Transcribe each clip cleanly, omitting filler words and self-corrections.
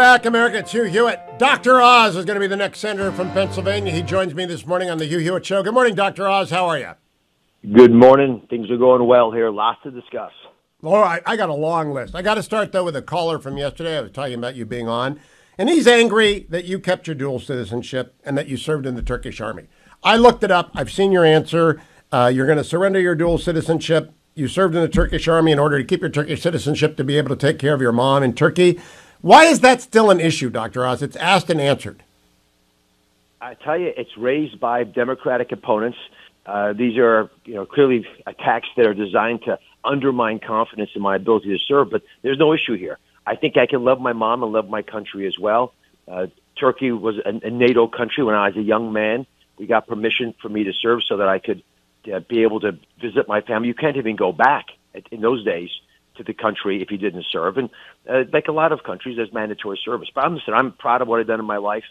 Back, America. It's Hugh Hewitt. Dr. Oz is going to be the next senator from Pennsylvania. He joins me this morning on the Hugh Hewitt Show. Good morning, Dr. Oz. How are you? Good morning. Things are going well here. Lots to discuss. All right. I got a long list. I got to start, though, with a caller from yesterday. I was talking about you being on. And he's angry that you kept your dual citizenship and that you served in the Turkish army. I looked it up. I've seen your answer. You're going to surrender your dual citizenship. You served in the Turkish army in order to keep your Turkish citizenship to be able to take care of your mom in Turkey. Why is that still an issue, Dr. Oz? It's asked and answered. I tell you, it's raised by Democratic opponents. These are, clearly attacks that are designed to undermine confidence in my ability to serve. But there's no issue here. I think I can love my mom and love my country as well. Turkey was a NATO country when I was a young man. We got permission for me to serve so that I could be able to visit my family. You can't even go back in those days to the country if you didn't serve. And like a lot of countries, there's mandatory service. But I'm proud of what I've done in my life.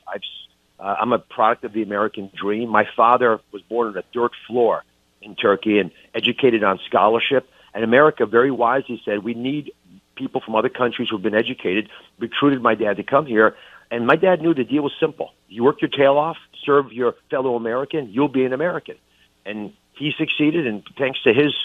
I'm a product of the American dream. My father was born on a dirt floor in Turkey and educated on scholarship. And America very wisely said, we need people from other countries who've been educated, recruited my dad to come here. And my dad knew the deal was simple. You work your tail off, serve your fellow American, you'll be an American. And he succeeded, and thanks to his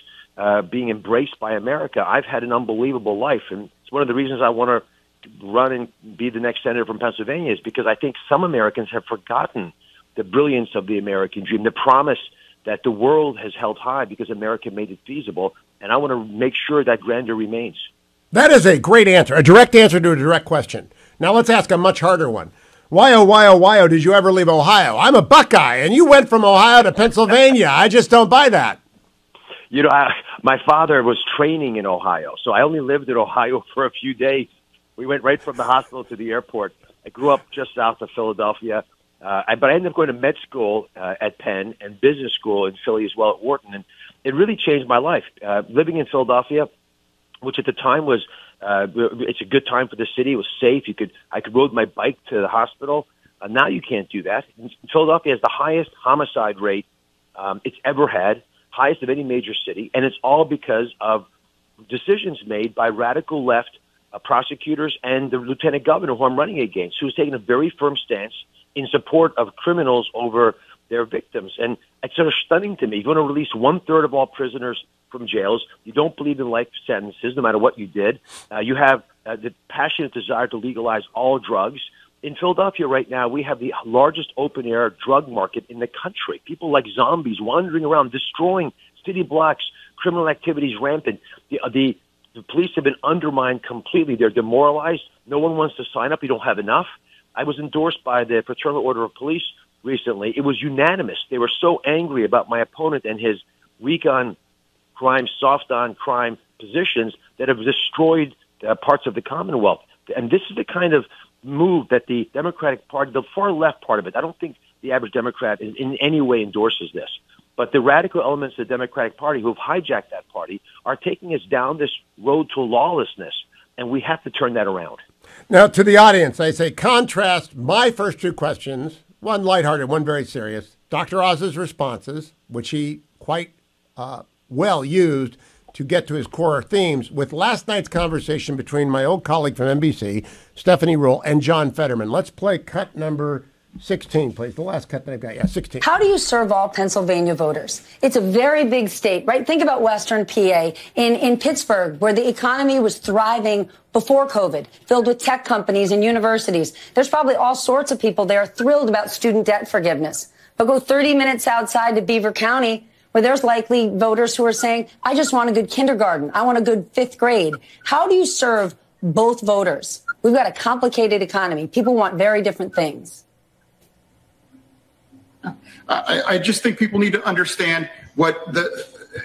being embraced by America, I've had an unbelievable life. And it's one of the reasons I want to run and be the next senator from Pennsylvania is because I think some Americans have forgotten the brilliance of the American dream, the promise that the world has held high because America made it feasible. And I want to make sure that grandeur remains. That is a great answer, a direct answer to a direct question. Now let's ask a much harder one. Why, oh, did you ever leave Ohio? I'm a Buckeye, and you went from Ohio to Pennsylvania. I just don't buy that. My father was training in Ohio, so I only lived in Ohio for a few days. We went right from the hospital to the airport. I grew up just south of Philadelphia, but I ended up going to med school at Penn and business school in Philly as well at Wharton, and it really changed my life. Living in Philadelphia, which at the time was it's a good time for the city. It was safe. I could ride my bike to the hospital. Now you can't do that. Philadelphia has the highest homicide rate it's ever had, highest of any major city, and it's all because of decisions made by radical left prosecutors and the lieutenant governor who I'm running against, who's taken a very firm stance in support of criminals over their victims. And it's sort of stunning to me. You're going to release 1/3 of all prisoners from jails. You don't believe in life sentences, no matter what you did. You have the passionate desire to legalize all drugs. In Philadelphia right now, we have the largest open-air drug market in the country. People like zombies wandering around, destroying city blocks, criminal activities rampant. The police have been undermined completely. They're demoralized. No one wants to sign up. You don't have enough. I was endorsed by the Fraternal Order of Police recently. It was unanimous. They were so angry about my opponent and his weak on crime, soft on crime positions that have destroyed parts of the Commonwealth. And this is the kind of move that the Democratic Party, the far left part of it, I don't think the average Democrat in any way endorses this. But the radical elements of the Democratic Party who have hijacked that party are taking us down this road to lawlessness, and we have to turn that around. Now, to the audience, I say contrast my first two questions, one lighthearted, one very serious, Dr. Oz's responses, which he quite well used to get to his core themes, with last night's conversation between my old colleague from NBC, Stephanie Ruhle, and John Fetterman. Let's play cut number 16, please. The last cut that I've got. Yeah, 16. How do you serve all Pennsylvania voters? It's a very big state, right? Think about Western PA. In Pittsburgh, where the economy was thriving before COVID, filled with tech companies and universities. There's probably all sorts of people there thrilled about student debt forgiveness. But go 30 minutes outside to Beaver County, where there's likely voters who are saying, I just want a good kindergarten. I want a good 5th grade. How do you serve both voters? We've got a complicated economy. People want very different things. I just think people need to understand what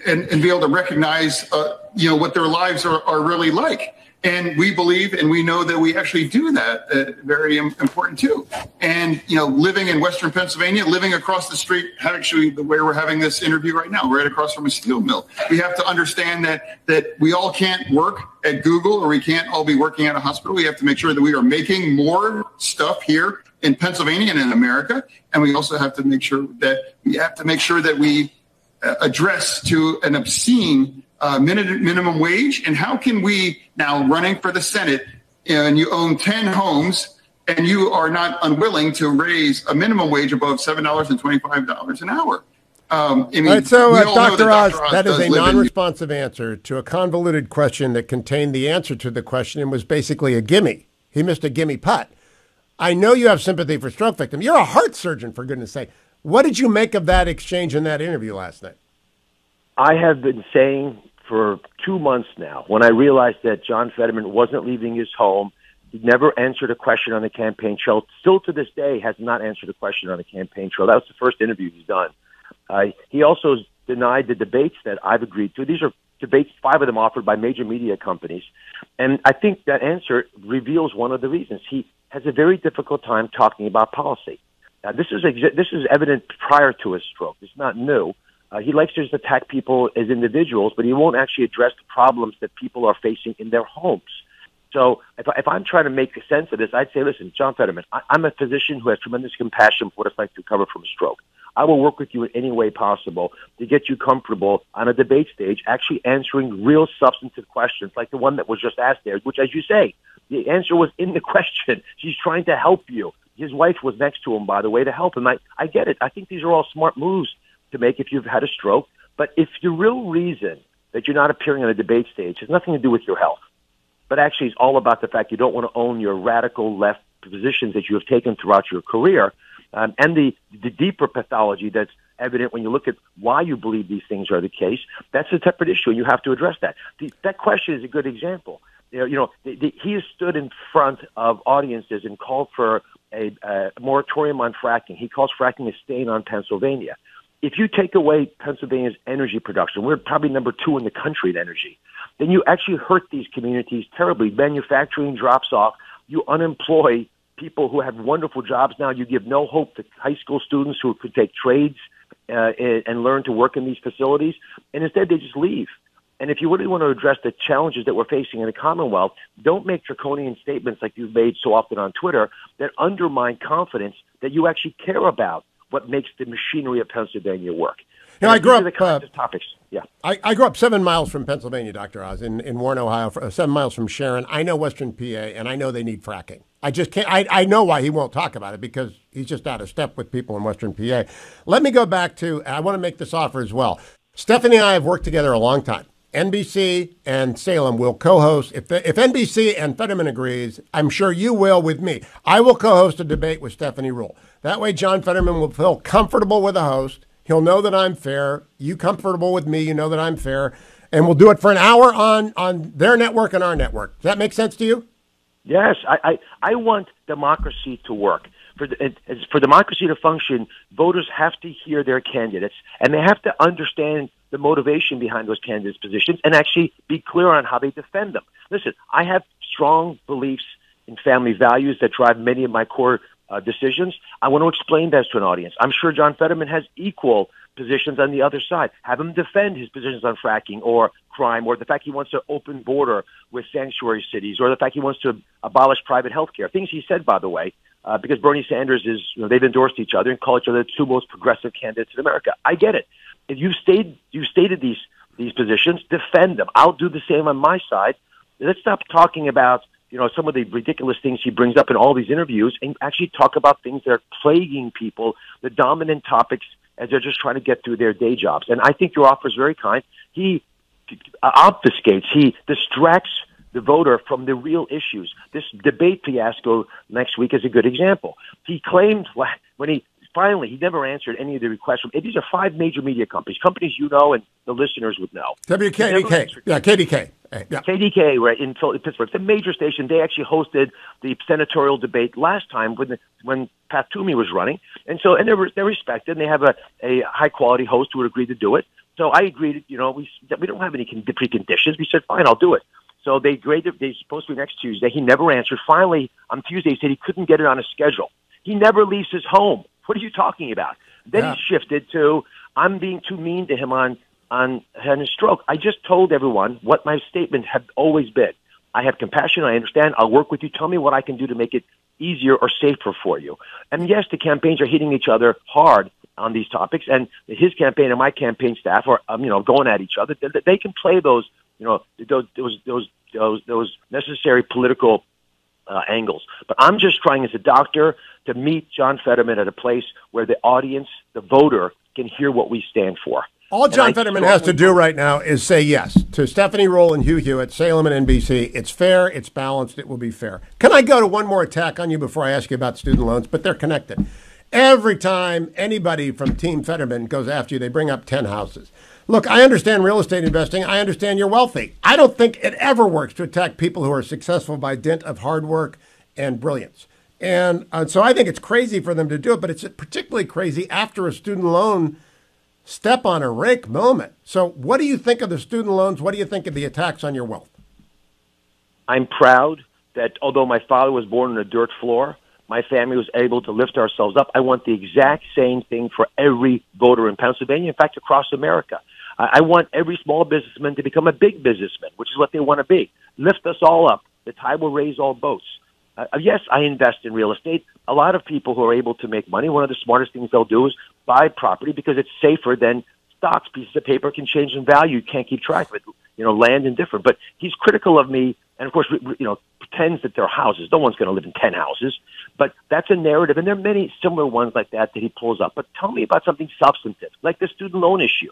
and be able to recognize, what their lives are really like. And we believe and we know that we actually do that. Very important too. And, living in Western Pennsylvania, living across the street, actually where we're having this interview right now, right across from a steel mill, we have to understand that we all can't work at Google, or we can't all be working at a hospital. We have to make sure that we are making more stuff here in Pennsylvania and in America. And we also have to make sure that we address to an obscene minimum wage. And how can we now, running for the Senate, and you own 10 homes, and you are not unwilling to raise a minimum wage above $7.25 an hour. All right, so Dr. Oz, that is a non-responsive answer to a convoluted question that contained the answer to the question and was basically a gimme. He missed a gimme putt. I know you have sympathy for stroke victims. You're a heart surgeon, for goodness sake. What did you make of that exchange in that interview last night? I have been saying for 2 months now, when I realized that John Fetterman wasn't leaving his home, he never answered a question on the campaign trail. Still to this day has not answered a question on the campaign trail. That was the first interview he's done. He also denied the debates that I've agreed to. These are debates, 5 of them offered by major media companies. And I think that answer reveals one of the reasons. He has a very difficult time talking about policy. This is evident prior to his stroke. It's not new. He likes to just attack people as individuals, but he won't actually address the problems that people are facing in their homes. So if I'm trying to make sense of this, I'd say, listen, John Fetterman, I'm a physician who has tremendous compassion for what it's like to recover from a stroke. I will work with you in any way possible to get you comfortable on a debate stage, actually answering real substantive questions like the one that was just asked there, which, as you say, the answer was in the question. She's trying to help you. His wife was next to him, by the way, to help him. I get it. I think these are all smart moves to make if you've had a stroke. But if the real reason that you're not appearing on a debate stage has nothing to do with your health, but actually it's all about the fact you don't want to own your radical left positions that you have taken throughout your career, and the deeper pathology that's evident when you look at why you believe these things are the case, that's a separate issue, and you have to address that. That question is a good example. He has stood in front of audiences and called for a moratorium on fracking. He calls fracking a stain on Pennsylvania. If you take away Pennsylvania's energy production, we're probably number 2 in the country in energy, then you actually hurt these communities terribly. Manufacturing drops off. You unemploy people who have wonderful jobs now. You give no hope to high school students who could take trades and learn to work in these facilities, and instead they just leave. And if you really want to address the challenges that we're facing in the Commonwealth, don't make draconian statements like you've made so often on Twitter that undermine confidence that you actually care about what makes the machinery of Pennsylvania work. I grew up. Topics. Yeah, I grew up 7 miles from Pennsylvania, Dr. Oz, in Warren, Ohio, 7 miles from Sharon. I know Western PA, and I know they need fracking. I just can't. I know why he won't talk about it, because he's just out of step with people in Western PA. Let me go back to. I want to make this offer as well. Stephanie and I have worked together a long time. NBC and Salem will co-host. If NBC and Fetterman agrees, I'm sure you will with me. I will co-host a debate with Stephanie Ruhle. That way, John Fetterman will feel comfortable with the host. He'll know that I'm fair. You comfortable with me, you know that I'm fair. And we'll do it for an hour on their network and our network. Does that make sense to you? Yes. I want democracy to work. For democracy to function, voters have to hear their candidates, and they have to understand the motivation behind those candidates' positions and actually be clear on how they defend them. Listen, I have strong beliefs in family values that drive many of my core decisions. I want to explain that to an audience. I'm sure John Fetterman has equal positions on the other side. Have him defend his positions on fracking or crime, or the fact he wants to open border with sanctuary cities, or the fact he wants to abolish private health care. Things he said, by the way, because Bernie Sanders is, they've endorsed each other and call each other the 2 most progressive candidates in America. I get it. If you stated these positions, defend them. I'll do the same on my side. Let's stop talking about some of the ridiculous things he brings up in all these interviews, and actually talk about things that are plaguing people, the dominant topics, as they're just trying to get through their day jobs. And I think your offer is very kind. He obfuscates, he distracts the voter from the real issues. This debate fiasco next week is a good example. He claimed when he never answered any of the requests. These are 5 major media companies you know and the listeners would know. WKDK. Yeah, KDK. Yeah. KDK, right, in Pittsburgh. It's a major station. They actually hosted the senatorial debate last time when Pat Toomey was running. And they're respected, and they have a high-quality host who would agree to do it. So I agreed, we don't have any preconditions. We said, fine, I'll do it. So they graded, they're supposed to be next Tuesday. He never answered. Finally, on Tuesday, he said he couldn't get it on a schedule. He never leaves his home. What are you talking about? Then he shifted to, I'm being too mean to him on his stroke. I just told everyone what my statement had always been. I have compassion. I understand. I'll work with you. Tell me what I can do to make it easier or safer for you. And yes, the campaigns are hitting each other hard on these topics, and his campaign and my campaign staff are, going at each other. They can play those necessary political angles. But I'm just trying as a doctor to meet John Fetterman at a place where the audience, the voter, can hear what we stand for. All John Fetterman has to do right now is say yes to Stephanie Roll and Hugh Hewitt, Salem and NBC. It's fair, it's balanced, it will be fair. Can I go to one more attack on you before I ask you about student loans? But they're connected. Every time anybody from Team Fetterman goes after you, they bring up 10 houses. Look, I understand real estate investing. I understand you're wealthy. I don't think it ever works to attack people who are successful by dint of hard work and brilliance. And so I think it's crazy for them to do it, but it's particularly crazy after a student loan step on a rake moment. So what do you think of the student loans? What do you think of the attacks on your wealth? I'm proud that although my father was born on a dirt floor, my family was able to lift ourselves up. I want the exact same thing for every voter in Pennsylvania, in fact, across America. I want every small businessman to become a big businessman, which is what they want to be. Lift us all up. The tide will raise all boats. Yes, I invest in real estate. A lot of people who are able to make money, one of the smartest things they'll do is buy property because it's safer than stocks. Pieces of paper can change in value. You can't keep track of it. Land and different. But he's critical of me, and of course, pretends that they're houses. No one's going to live in 10 houses. But that's a narrative, and there are many similar ones like that he pulls up. But tell me about something substantive, like the student loan issue.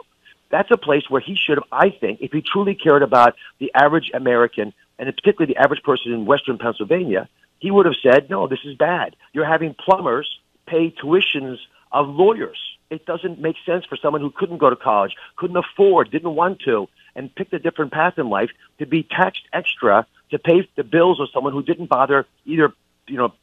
That's a place where he should have, I think, if he truly cared about the average American, and particularly the average person in Western Pennsylvania, he would have said, no, this is bad. You're having plumbers pay tuitions of lawyers. It doesn't make sense for someone who couldn't go to college, couldn't afford, didn't want to, and picked a different path in life to be taxed extra to pay the bills of someone who didn't bother either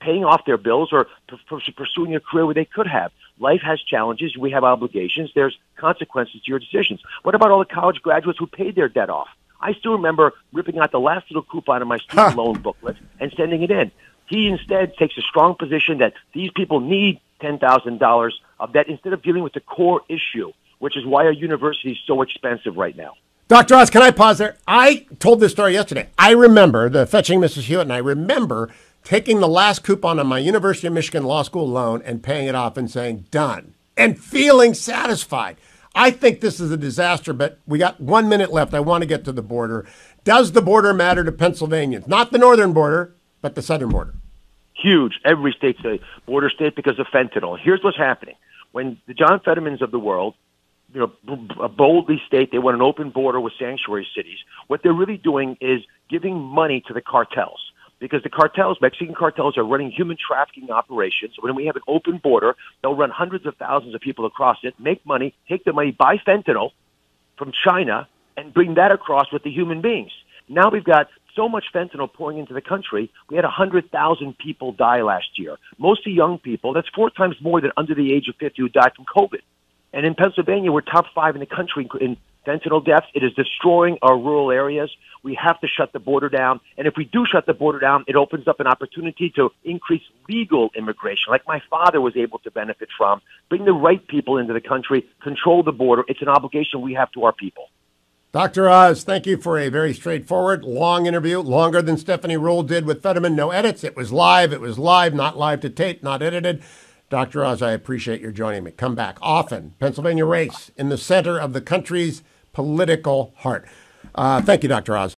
paying off their bills or pursuing a career where they could have. Life has challenges. We have obligations. There's consequences to your decisions. What about all the college graduates who paid their debt off? I still remember ripping out the last little coupon of my student loan booklet and sending it in. He instead takes a strong position that these people need $10,000 of that instead of dealing with the core issue, which is why our university is so expensive right now. Dr. Oz, can I pause there? I told this story yesterday. I remember the fetching Mrs. Hewitt, and I remember taking the last coupon on my University of Michigan Law School loan and paying it off and saying, done, and feeling satisfied. I think this is a disaster, but we got 1 minute left. I want to get to the border. Does the border matter to Pennsylvanians? Not the northern border, but the southern border. Huge. Every state's a border state because of fentanyl. Here's what's happening. When the John Fettermans of the world boldly state they want an open border with sanctuary cities, what they're really doing is giving money to the cartels. Because the cartels, Mexican cartels, are running human trafficking operations. When we have an open border, they'll run hundreds of thousands of people across it, make money, take the money, buy fentanyl from China, and bring that across with the human beings. Now we've got so much fentanyl pouring into the country. We had 100,000 people die last year, mostly young people. That's 4 times more than under the age of 50 who died from COVID. And in Pennsylvania, we're top 5 in the country in fentanyl deaths. It is destroying our rural areas. We have to shut the border down. And if we do shut the border down, it opens up an opportunity to increase legal immigration, like my father was able to benefit from. Bring the right people into the country, control the border. It's an obligation we have to our people. Dr. Oz, thank you for a very straightforward, long interview, longer than Stephanie Roll did with Fetterman. No edits. It was live, not live to tape, not edited. Dr. Oz, I appreciate your joining me. Come back often. Pennsylvania race in the center of the country's political heart. Thank you, Dr. Oz.